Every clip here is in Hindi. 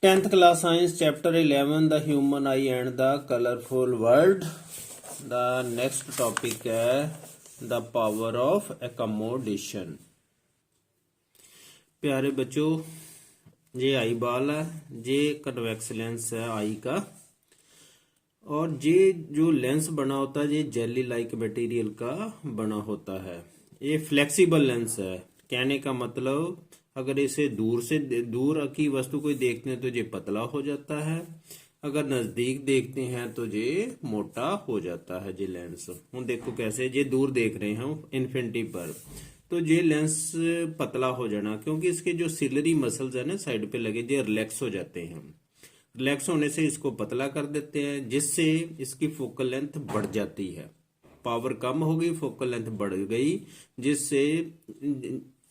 10th class science chapter 11 the human eye and the colorful world. The next topic है the power of accommodation. प्यारे बच्चों, ये आई बॉल है, ये कन्वेक्स लेंस है आई का, और ये जो लेंस बना होता है ये जेली लाइक मटेरियल का बना होता है। ये फ्लेक्सिबल लेंस है। कहने का मतलब अगर इसे दूर की वस्तु को देखते हैं तो ये पतला हो जाता है, अगर नजदीक देखते हैं तो ये मोटा हो जाता है। ये लेंस हम देखो कैसे, ये दूर देख रहे हैं हम इन्फिनिटी पर, तो ये लेंस पतला हो जाना क्योंकि इसके जो सिलरी मसल्स है ना साइड पे लगे, ये रिलैक्स हो जाते हैं। रिलैक्स होने से इसको पतला कर देते हैं, जिससे इसकी फोकल लेंथ बढ़ जाती है। पावर कम हो गई, फोकल लेंथ बढ़ गई, जिससे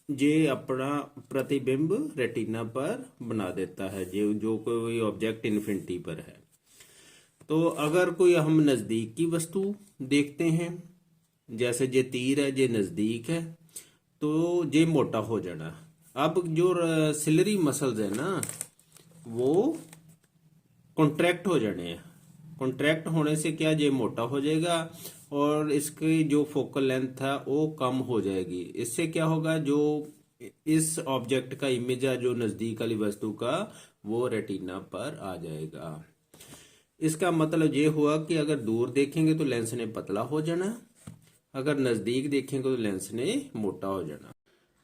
ये अपना प्रतिबिंब रेटिना पर बना देता है, जो कोई ऑब्जेक्ट इन्फिनिटी पर है। तो अगर कोई हम नजदीक की वस्तु देखते हैं, जैसे ये तीर है, ये नजदीक है, तो ये मोटा हो जाना। अब जो सिलरी मसल्स है ना, वो कॉन्ट्रैक्ट हो जाने हैं। कॉन्ट्रैक्ट होने से क्या, ये मोटा हो जाएगा और इसकी जो फोकल लेंथ है वो कम हो जाएगी। इससे क्या होगा, जो इस ऑब्जेक्ट का इमेज है जो नजदीक वाली वस्तु का, वो रेटिना पर आ जाएगा। इसका मतलब ये हुआ कि अगर दूर देखेंगे तो लेंस ने पतला हो जाना, अगर नजदीक देखेंगे तो लेंस ने मोटा हो जाना।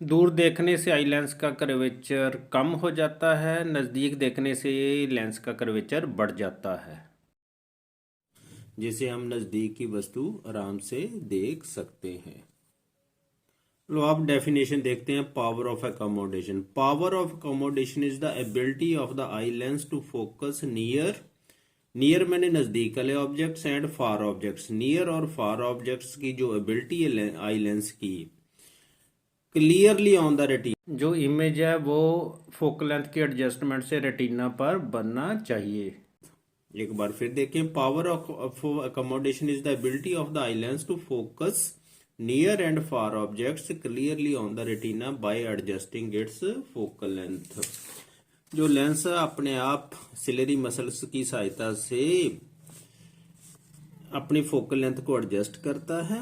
दूर देखने से आई लेंस का कर्वेचर कम हो जाता है, नजदीक देखने से लेंस का कर्वेचर बढ़ जाता है, जिसे हम नजदीक की वस्तु आराम से देख सकते हैं। लो आप डेफिनेशन देखते हैं। Power of accommodation. Power of accommodation is the ability of the eye lens to focus near मैंने नजदीक वाले objects and far objects. Near और फार ऑब्जेक्ट्स की जो एबिलिटी है आई लेंस की, क्लियरली ऑन द रेटिना, जो इमेज है वो फोकल लेंथ के एडजस्टमेंट से रेटिना पर बनना चाहिए। एक बार फिर देखें। Power of accommodation is the ability of the eye lens to focus near and far objects clearly on the retina bye adjusting it's focal length. जो लेंस अपने आप सिलरी मसल्स की सहायता से अपनी फोकल लेंथ को एडजस्ट करता है,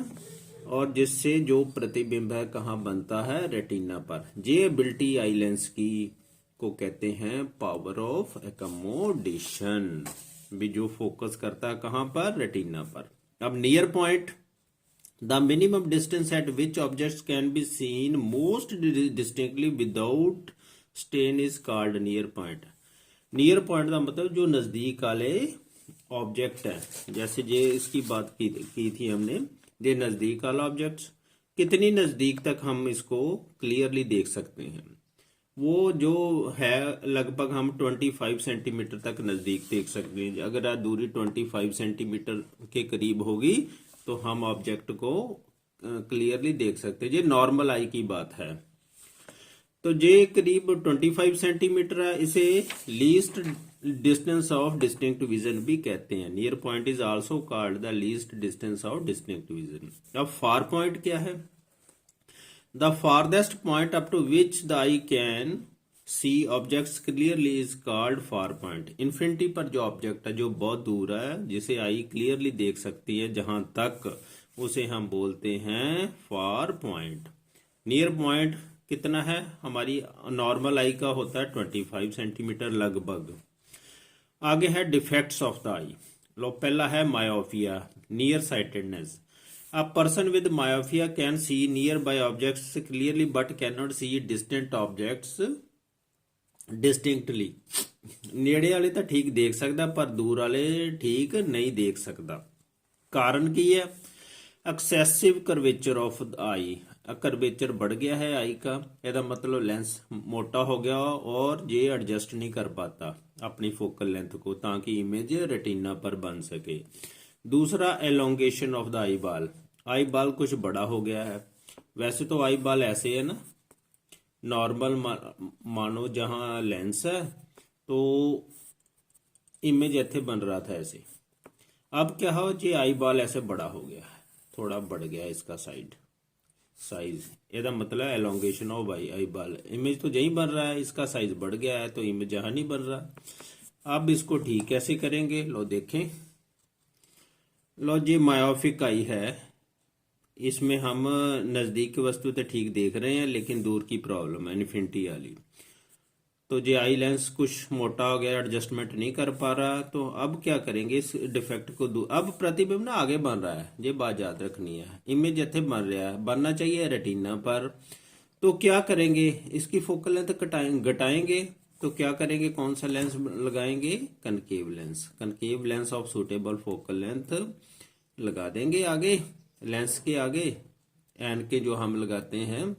और जिससे जो प्रतिबिंब है कहाँ बनता है, रेटिना पर। ये एबिलिटी आई लेंस की को कहते हैं पावर ऑफ एकोमोडेशन, भी जो फोकस करता है कहाँ पर, रेटिना पर। अब near point, the minimum distance eight which objects can be seen most distinctly without stain is called near point. Near point का मतलब जो नजदीक वाले ऑब्जेक्ट है, जैसे ये इसकी बात की थी हमने, ये नजदीक वाला ऑब्जेक्ट, कितनी नजदीक तक हम इसको क्लियरली देख सकते हैं, वो जो है लगभग हम 25 सेंटीमीटर तक नजदीक देख सकते हैं। अगर दूरी 25 सेंटीमीटर के करीब होगी तो हम ऑब्जेक्ट को क्लियरली देख सकते हैं। ये नॉर्मल आई की बात है। तो ये करीब 25 सेंटीमीटर है, इसे least distance of distinct vision भी कहते हैं। Near point is also called the least distance of distinct vision. अब फार पॉइंट क्या है? The farthest point up to which the eye can see objects clearly is called far point. Infinity पर जो ऑब्जेक्ट है, जो बहुत दूर है, जिसे आई क्लियरली देख सकती है जहां तक, उसे हम बोलते हैं फार पॉइंट। नियर पॉइंट कितना है, हमारी नॉर्मल आई का होता है 25 सेंटीमीटर लगभग। आगे है डिफेक्ट्स ऑफ द आई। लो पहला है myopia, near sightedness. A person with myopia can see near by objects clearly but can not see distant objects distinctly. नेड़े वाले तो ठीक देख सकता पर दूर वाले ठीक नहीं देख सकता। कारण की है? Excessive curvature of the I. Curvature बढ़ गया है आई का, ਇਹਦਾ मतलब लेंस मोटा हो गया और ये एडजस्ट नहीं कर पाता अपनी फोकल लेंथ को, ताकि इमेज रेटिना पर बन सके। दूसरा elongation of the eye ball. Eye ball कुछ बड़ा हो गया है। वैसे तो आई बॉल ऐसे है ना, नॉर्मल मानो जहां लेंस है तो इमेज ऐसे बन रहा था ऐसे। अब क्या हो, ये आई बॉल ऐसे बड़ा हो गया है, थोड़ा बढ़ गया इसका साइड, साइज, ਇਹਦਾ मतलब है एलोंगेशन ऑफ आई बाल। इमेज तो यही बन रहा है, इसका साइज बढ़ गया है तो इमेज यहाँ नहीं बन रहा। अब इसको ठीक कैसे करेंगे, लो देखें। लो जी मायोपिक आई है, इसमें हम नज़दीक की वस्तु तो ठीक देख रहे हैं लेकिन दूर की प्रॉब्लम है इन्फिनिटी वाली। तो ये आई लेंस कुछ मोटा हो गया, एडजस्टमेंट नहीं कर पा रहा, तो अब क्या करेंगे इस डिफेक्ट को दूर। अब प्रतिबिंब ना आगे बन रहा है, ये बात याद रखनी है। इमेज इतने बन रहा है, बनना चाहिए रेटिना पर। तो क्या करेंगे, इसकी फोकल लेंथ घटाएंगे। तो क्या करेंगे, कौन सा लेंस लगाएंगे, concave lens. Concave lens of suitable focal length लगा देंगे आगे, लेंस के आगे एन के जो हम लगाते हैं।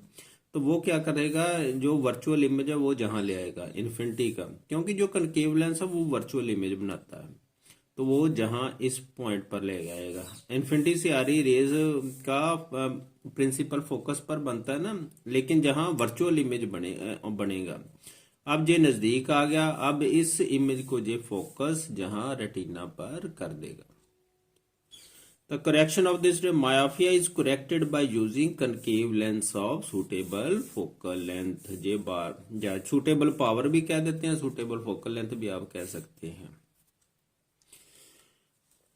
तो वो क्या करेगा, जो वर्चुअल इमेज है वो जहां ले आएगा इन्फिनिटी का, क्योंकि जो कनकेव लेंस है वो वर्चुअल इमेज बनाता है, तो वो जहां इस पॉइंट पर ले आएगा। इन्फिनिटी से आ रही रेज का प्रिंसिपल फोकस पर बनता है ना, लेकिन जहां वर्चुअल इमेज बनेगा। अब ये नजदीक आ गया, अब इस इमेज को ये फोकस जहां रेटिना पर कर देगा। The correction of this myopia is corrected by using concave lens of suitable focal length। ये बार या suitable power भी कह देते हैं, suitable focal length भी आप कह सकते हैं।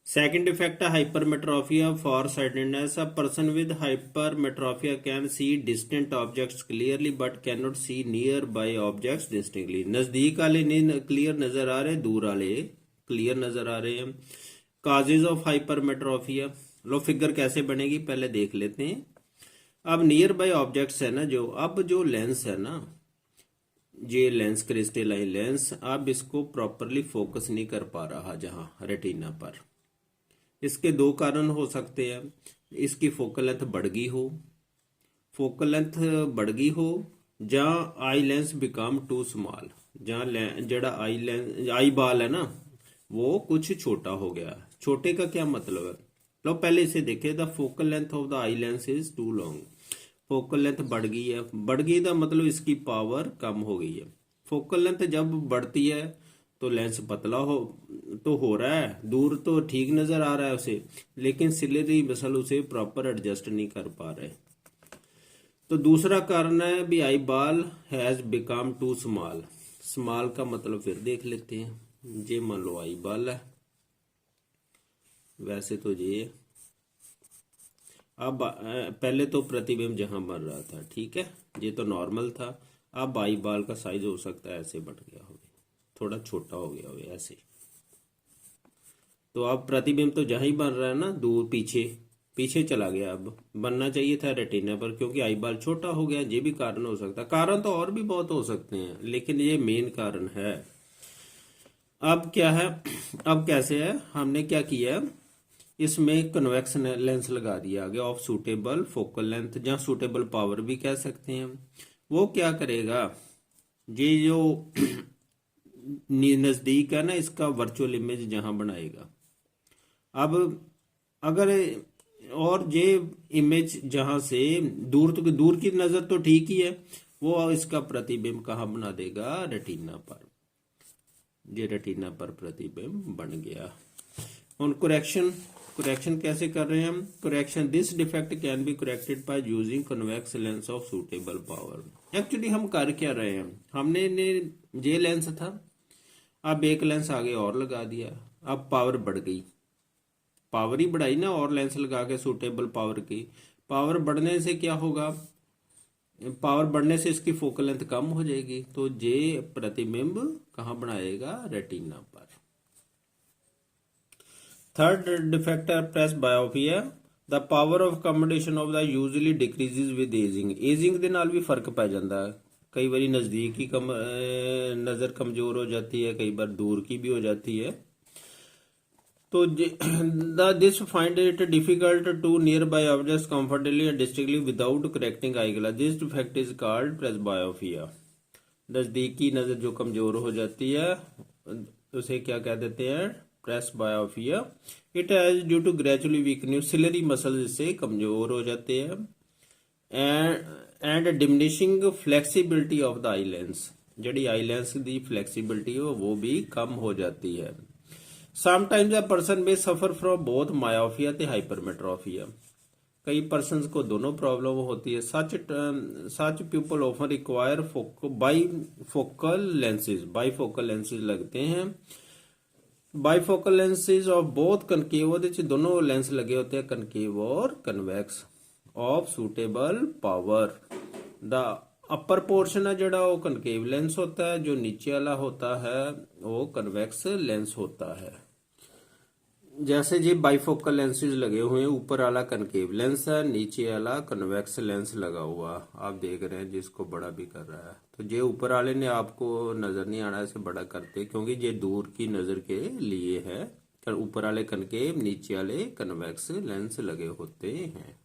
Second defect है hypermetropia farsightedness। A person with hypermetropia can see distant objects clearly but cannot see nearby objects distinctly। नजदीक वाले नहीं क्लियर नजर आ रहे, दूर वाले क्लियर नजर आ रहे हैं। काजेज ऑफ हाइपरमेट्रोफिया, लो फिगर कैसे बनेगी पहले देख लेते हैं। अब नियर बाय ऑब्जेक्ट्स है ना, जो अब जो लेंस है ना, ये लेंस क्रिस्टलाइन लेंस, अब इसको प्रॉपरली फोकस नहीं कर पा रहा जहां रेटिना पर। इसके दो कारण हो सकते हैं, इसकी फोकल लेंथ बढ़ गई हो, फोकल लेंथ बढ़ गई हो, जहां eye lens become too small, जहां जड़ा आई बाल है ना वो कुछ छोटा हो गया। छोटे का क्या मतलब है, लो पहले इसे देखे। The focal length of the eye lens is too long, focal length बढ़ गई है। बढ़ गई का मतलब इसकी पावर कम हो गई है। फोकल लेंथ जब बढ़ती है तो लेंस पतला हो रहा है, दूर तो ठीक नजर आ रहा है उसे, लेकिन सिलेरी मसल उसे प्रॉपर एडजस्ट नहीं कर पा रहे। तो दूसरा कारण है भी eye ball has become too small. Small का मतलब फिर देख लेते हैं। ये मान लो आई बाल है, वैसे तो ये अब पहले तो प्रतिबिंब जहां बन रहा था ठीक है, ये तो नॉर्मल था। अब आई बाल का साइज हो सकता है ऐसे बढ़ गया हो, थोड़ा छोटा हो गया हो ऐसे। तो अब प्रतिबिंब तो जहां ही बन रहा है ना, दूर पीछे चला गया। अब बनना चाहिए था रेटिना पर, क्योंकि आई बाल छोटा हो गया। ये भी कारण हो सकता है, कारण तो और भी बहुत हो सकते हैं लेकिन ये मेन कारण है। अब क्या है, अब कैसे है, हमने क्या किया, इसमें कन्वेक्स लेंस लगा दिया आगे ऑफ सूटेबल फोकल लेंथ, जहां सूटेबल पावर भी कह सकते हैं। वो क्या करेगा, ये जो नजदीक है ना, इसका वर्चुअल इमेज जहां बनाएगा। अब अगर और ये इमेज जहां से दूर, तो दूर की नजर तो ठीक ही है, वो इसका प्रतिबिंब कहां बना देगा, रेटिना पर। ये रेटिना पर प्रतिबिंब बन गया। और करेक्शन कैसे कर रहे हैं हम, correction this defect can be corrected by using convex lens of suitable power. Actually हम कर क्या रहे हैं, हमने ये लेंस था, अब एक लेंस आगे और लगा दिया, अब पावर बढ़ गई, पावर ही बढ़ाई ना, और लेंस लगा के सूटेबल पावर की। पावर बढ़ने से क्या होगा, पावर बढ़ने से इसकी फोकल लेंथ कम हो जाएगी, तो ये प्रतिबिंब कहां बनाएगा, रेटिना पर। थर्ड डिफेक्ट है presbyopia. The power of combination of the usually decreases with ageing. Ageing ਦੇ ਨਾਲ भी फर्क पै जाता है, कई बार नजदीक की नजर कमजोर हो जाती है, कई बार दूर की भी हो जाती है। तो this find it difficult to nearby objects comfortably and distinctly without correcting eye glass. This defect is called presbyopia. नजदीक की नजर जो कमजोर हो जाती है उसे क्या कह देते हैं, presbyopia. It has due to gradually weakening, ciliary muscle इससे कमजोर हो जाते हैं। And diminishing flexibility of the eye lens, जड़ी आई लेंस की फ्लेक्सिबिलिटी हो वो भी कम हो जाती है। समटाइम्स अ पर्सन में सफर फ्रॉम बोथ मायोपिया ते हाइपरमेट्रोफिया। कई पर्सन्स को दोनों प्रॉब्लम होती है। Such people often require bifocal lenses लगते हैं। Bifocal lenses of both concave, ਉਹਦੇ ਚ दोनों लेंस लगे होते हैं, कनकेव और convex, of suitable power. The upper portion है ਜਿਹੜਾ ਉਹ कनकेव लेंस होता है, जो नीचे वाला होता है वो कन्वेक्स लेंस होता है। जैसे जी बाइफोकल लेंसेज लगे हुए हैं, ऊपर वाला कनकेव लेंस है, नीचे वाला कन्वेक्स लेंस लगा हुआ, आप देख रहे हैं जिसको बड़ा भी कर रहा है। तो ये ऊपर वाले ने आपको नजर नहीं आना, इसे बड़ा करते क्योंकि ये दूर की नजर के लिए है। ऊपर वाले कनकेव, नीचे वाले कन्वेक्स लेंस लगे होते हैं।